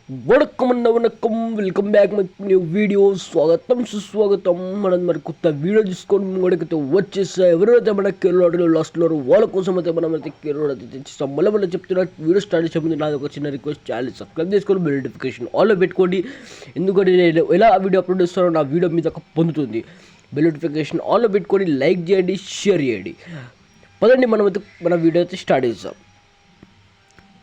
Vanakkam welcome back my new video. స్వాగతం సుస్వాగతం. మనం మరి కొత్త వీడియో తీసుకొని మనకైతే వచ్చేసా. ఎవరైతే మన కేరళలో లాస్ట్లో వాళ్ళ కోసం అయితే మనం అయితే కేరళ అయితే తెచ్చిస్తాం. మళ్ళీ చెప్తున్నా, వీడియో స్టార్ట్ చేసే ముందు నాది ఒక చిన్న రిక్వెస్ట్, ఛానల్ సబ్స్క్రైబ్ చేసుకొని బెల్ నోటిఫికేషన్ ఆల్లో పెట్టుకోండి. ఎందుకంటే నేను ఎలా వీడియో అప్లోడ్ చేస్తానో నా వీడియో మీద పొందుతుంది. బెల్ నోటిఫికేషన్ ఆల్లో పెట్టుకొని లైక్ చేయండి, షేర్ చేయండి. పదండి మనమైతే మన వీడియో అయితే స్టార్ట్ చేస్తాం.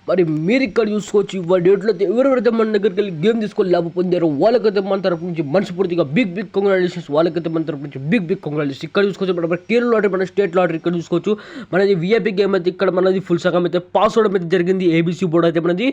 మరి మీరు ఇక్కడ చూసుకోవచ్చు, ఇవాళ డేట్లో ఎవరెవరైతే మన దగ్గరికి వెళ్ళి గేమ్ తీసుకొని లాభం పొందారో వాళ్ళకైతే మన తరపు నుంచి మనస్ఫూర్తిగా బిగ్ కంగ్రాచులేషన్స్. వాళ్ళకైతే మన తరపు నుంచి బిగ్ కంగ్రాచులేషన్స్. ఇక్కడ చూసుకోవచ్చు మన కేరళ లాటరీ, మన స్టేట్ లాటరీ ఇక్కడ చూసుకోవచ్చు. మనది విఐపీ గేమ్ అయితే ఇక్కడ మనది ఫుల్ సగం అయితే పాస్ అవడం అయితే జరిగింది. ఏబీసీ బోర్డు అయితే మనది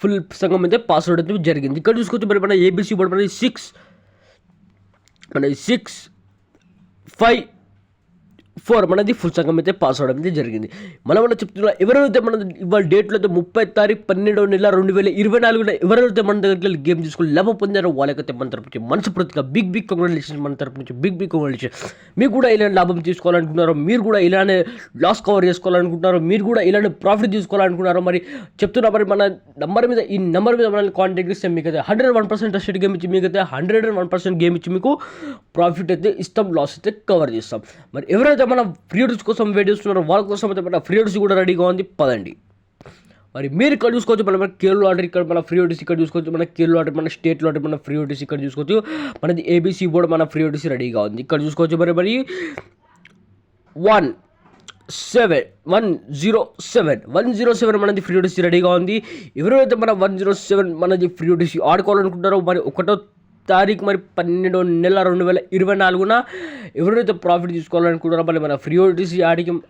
ఫుల్ సగం అయితే పాస్ అవడం అయితే జరిగింది. ఇక్కడ చూసుకోవచ్చు మరి మన ఏబీసీ బోర్డు మనది 6-5-4 మనది ఫుల్ సగం అయితే పాస్ అవడం అయితే జరిగింది. మన చెప్తున్నా, ఎవరైతే మన ఇవాళ డేట్లో అయితే 30/12/2024 ఎవరైతే మన దగ్గర గేమ్ తీసుకుని లాభం పొందారో వాళ్ళకైతే మన తరపు నుంచి మనస్ఫూర్తిగా బిగ్ కంగ్రాచులేషన్స్. మన తరపు నుంచి బిగ్ కంగ్రాచులేషన్స్. మీరు కూడా ఇలానే లాభం తీసుకోవాలనుకుంటున్నారో, మీరు కూడా ఇలానే లాస్ కవర్ చేసుకోవాలనుకుంటున్నారో, మీరు కూడా ఇలానే ప్రాఫిట్ తీసుకోవాలనుకుంటున్నారో, మరి చెప్తున్నా మరి మన ఈ నెంబర్ మీద మనల్ని కాంటాక్ట్ చేస్తే మీకు అయితే 101% ట్రస్టెడ్ గేమ్ ఇచ్చి మీకైతే 101% గేమ్ ఇచ్చి మీకు ప్రాఫిట్ అయితే ఇస్తాం, లాస్ అయితే కవర్ చేస్తాం. మరి ఎవరైతే మన ఫ్రీ ఆర్డర్స్ కోసం వెయిట్ చేస్తున్నారు వాళ్ళ కోసం అయితే మన ఫ్రీ ఆర్డర్స్ కూడా రెడీగా ఉంది. పదండి మరి మీరు ఇక్కడ చూసుకోవచ్చు. మన కేరళ లాటరీ ఇక్కడ మన ఫ్రీ ఆర్డర్స్ ఇక్కడ చూసుకోవచ్చు. మన కేరళ లాటరీ, మన స్టేట్ లాటరీ, మన ఫ్రీ ఆర్డర్స్ ఇక్కడ చూసుకోవచ్చు. మనది ఏబీసీ బోర్డు మన ఫ్రీ ఆర్డర్స్ రెడీగా ఉంది. ఇక్కడ చూసుకోవచ్చు. మరి 107 మనది ఫ్రీ ఆర్డర్స్ రెడీగా ఉంది. ఎవరైతే మన 107 మనది ఫ్రీ ఆర్డర్స్ ఆడుకోవాలనుకుంటారో, మరి 1వ తారీఖు మరి 12/2024 ఎవరైతే ప్రాఫిట్ తీసుకోవాలనుకుంటారో, మళ్ళీ మన ఫ్రీ ఓటీసీ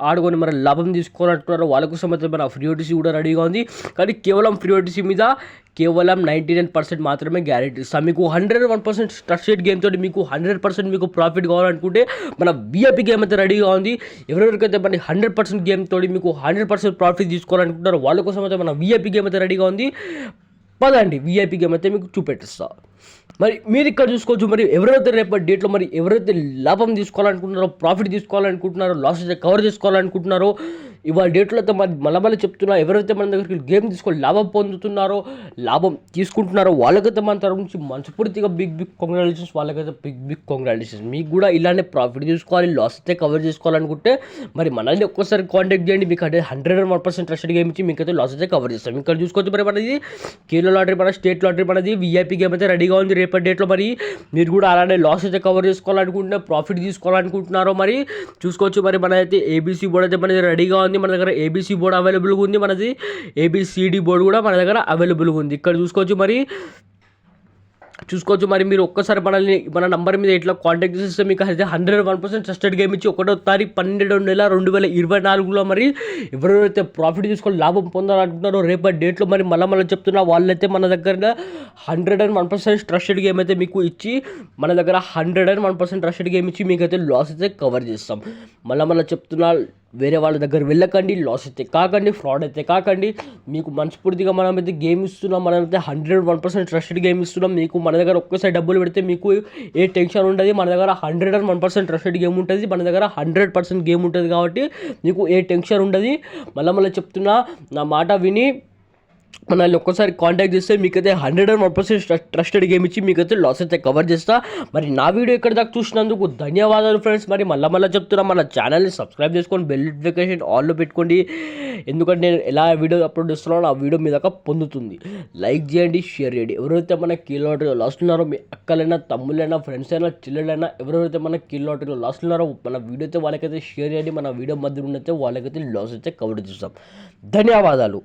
ఆడుకొని మన లాభం తీసుకోవాలనుకుంటారో వాళ్ళ కోసం అయితే మన ఫ్రీ ఓటీసీ కూడా రెడీగా ఉంది. కానీ కేవలం ఫ్రీ ఓటీసీ మీద కేవలం 99% మాత్రమే గ్యారెంటీ ఇస్తాం. మీకు 101% ట్రస్టెడ్ గేమ్ తోటి మీకు 100% మీకు ప్రాఫిట్ కావాలనుకుంటే మన విఐపీ గేమ్ అయితే రెడీగా ఉంది. ఎవరెవరికైతే మన 100% గేమ్ తోటి మీకు 100% ప్రాఫిట్ తీసుకోవాలనుకుంటారో వాళ్ళ కోసం అయితే మన విఐపీ గేమ్ అయితే రెడీగా ఉంది. పదండి విఐపీ గేమ్ అయితే మీకు చూపెట్టిస్తా. మరి మీరు ఇక్కడ చూసుకోవచ్చు. మరి ఎవరైతే రేపటి డేట్లో మరి ఎవరైతే లాభం తీసుకోవాలనుకుంటున్నారో, ప్రాఫిట్ తీసుకోవాలనుకుంటున్నారో, లాస్ అయితే కవర్ చేసుకోవాలనుకుంటున్నారో, ఇవాళ డేట్లో అయితే మళ్ళీ చెప్తున్నా, ఎవరైతే మన దగ్గరికి గేమ్ తీసుకొని లాభం పొందుతున్నారో, లాభం తీసుకుంటున్నారో వాళ్ళకైతే మన తరపు నుంచి మనస్ఫూర్తిగా బిగ్ కంగ్రాచులేషన్స్. వాళ్ళకైతే బిగ్ కంగ్రాచులేషన్స్. మీకు కూడా ఇలానే ప్రాఫిట్ తీసుకోవాలి, లాస్ అయితే కవర్ చేసుకోవాలనుకుంటే మరి మనల్ని ఒక్కసారి కాంటాక్ట్ చేయండి. మీకు అంటే 101% ట్రస్టెడ్ గేమ్ ఇచ్చి మీకైతే లాస్ అయితే కవర్ చేస్తాం. ఇక్కడ చూసుకోవచ్చు. మరి మనది కేరళ లాటరీ, మన స్టేట్ లాటరీ, మనది విఐపీ గేమ్ అయితే రెడీగా ఉంది. రేపటి డేట్లో మరి మీరు కూడా అలానే లాస్ అయితే కవర్ చేసుకోవాలనుకుంటున్నా, ప్రాఫిట్ తీసుకోవాలనుకుంటున్నారో మరి చూసుకోవచ్చు. మరి మన అయితే ఏబీసీ బోర్డు అయితే మనది రెడీగా ఉంది. మన దగ్గర ఏబీసీ బోర్డు అవైలబుల్గా ఉంది. మనది ఏబిసిడి బోర్డు కూడా మన దగ్గర అవైలబుల్గా ఉంది. ఇక్కడ చూసుకోవచ్చు. మరి మీరు ఒక్కసారి మన నంబర్ మీద ఇట్లా కాంటాక్ట్ చేస్తే మీకు అయితే 101% ట్రస్టెడ్ గేమ్ ఇచ్చి 1వ తారీఖు 12/2024 మరి ఎవరైతే ప్రాఫిట్ తీసుకొని లాభం పొందాలనుకుంటున్నారో రేపటి డేట్లో మరి మళ్ళీ చెప్తున్నా, వాళ్ళైతే మన దగ్గర 101% ట్రస్టెడ్ గేమ్ అయితే మీకు ఇచ్చి మన దగ్గర 101% ట్రస్టెడ్ గేమ్ ఇచ్చి మీకైతే లాస్ అయితే కవర్ చేస్తాం. మళ్ళీ చెప్తున్నా, వేరే వాళ్ళ దగ్గర వెళ్ళకండి, లాస్ అయితే కాకండి, ఫ్రాడ్ అయితే కాకండి. మీకు మనస్ఫూర్తిగా మనమైతే గేమ్ ఇస్తున్నాం. మనమైతే 101% ట్రస్టెడ్ గేమ్ ఇస్తున్నాం. మీకు మన దగ్గర ఒక్కసారి డబ్బులు పెడితే మీకు ఏ టెన్షన్ ఉండదు. మన దగ్గర 101% ట్రస్టెడ్ గేమ్ ఉంటుంది. మన దగ్గర 100% గేమ్ ఉంటుంది కాబట్టి మీకు ఏ టెన్షన్ ఉండదు. మళ్ళీ చెప్తున్నా, నా మాట విని మనల్ని ఒక్కసారి కాంటాక్ట్ చేస్తే మీకైతే 101% ట్రస్టెడ్ గేమ్ ఇచ్చి మీకైతే లాస్ అయితే కవర్ చేస్తా. మరి నా వీడియో ఇక్కడ దాకా చూసినందుకు ధన్యవాదాలు ఫ్రెండ్స్. మరి మళ్ళీ చెప్తున్నా, మన ఛానల్ని సబ్స్క్రైబ్ చేసుకొని బెల్ నోటిఫికేషన్ ఆల్లో పెట్టుకోండి. ఎందుకంటే నేను ఎలా వీడియో అప్లోడ్ చేస్తున్నానో ఆ వీడియో మీ దాకా పొందుతుంది. లైక్ చేయండి, షేర్ చేయండి. ఎవరైతే మన కీ లాటరీలో లాస్ట్ ఉన్నారో, మీ అక్కలైనా, తమ్ముళ్ళైనా, ఫ్రెండ్స్ అయినా, చిల్లెలైనా, ఎవరైతే మన కీ లాటరీలో లాస్ట్ ఉన్నారో మన వీడియో అయితే వాళ్ళకైతే షేర్ చేయండి. మన వీడియో మధ్య ఉన్నైతే వాళ్ళకైతే లాస్ అయితే కవర్ చేస్తాం. ధన్యవాదాలు.